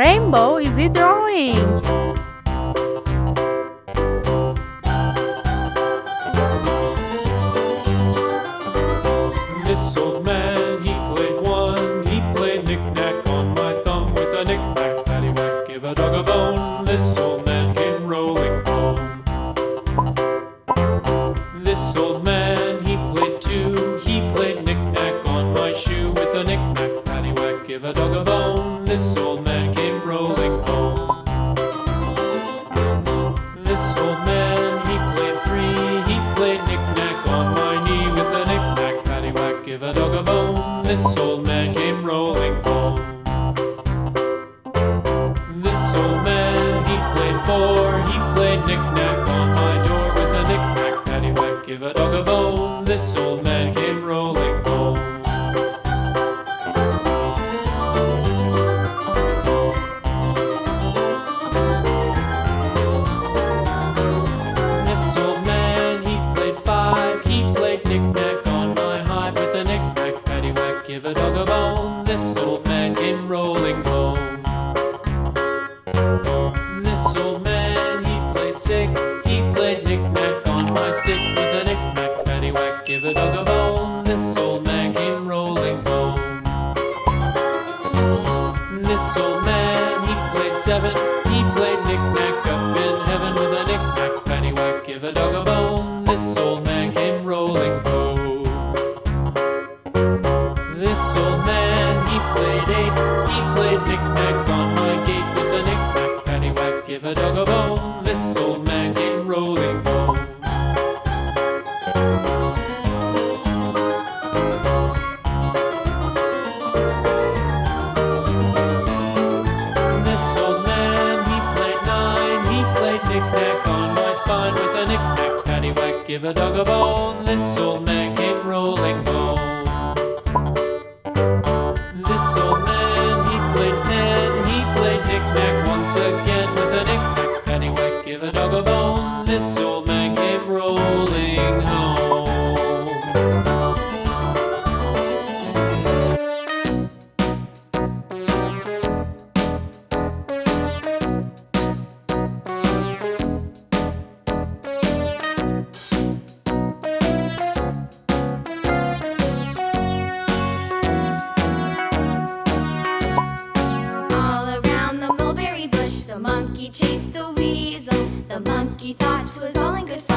rainbow is he drawing? This old man, he played one. He played knick-knack on my thumb with a knick-knack, paddywhack, give a dog a bone. This old man came rolling home. This old man, he played two. He played knick-knack on my shoe with a knick-knack, paddywhack, give a dog a bone. This old man came rolling home. This old man, he played three. He played knick-knack on my knee with a knick-knack, paddywhack, give a dog a bone. This old man came rolling home. This old man, he played four. He played knick-knack on my door with a knick-knack, paddywhack, give a dog a bone. This old man came rolling home. This old man, he played five. He played knick-knack on my hive with a knick-knack, paddywhack, give a dog a bone. This old man came rolling home. This old man, he played six. He played knick-knack on my sticks with a knick-knack, paddywhack, give a dog a bone. This old man came rolling home. This old man, he played seven. He played knick-knack up in heaven with a knick-knack, paddywhack, give a dog a bone. This old man came rolling home. This old man, he played eight. He played knick-knack on my gate with a knick-knack, paddywhack, give a dog a bone. This old man came rolling home. This old man, he played nine. He played knick-knack on my spine with a knick-knack, paddywhack, give a dog a bone. This old man came rolling home. This old man, he played ten. He played knick-knack once again with a knick-knack, paddywhack, give a dog a bone. This old man came rolling home. All around the mulberry bush, the monkey chased the weasel. The monkey thought 'twas all in good fun.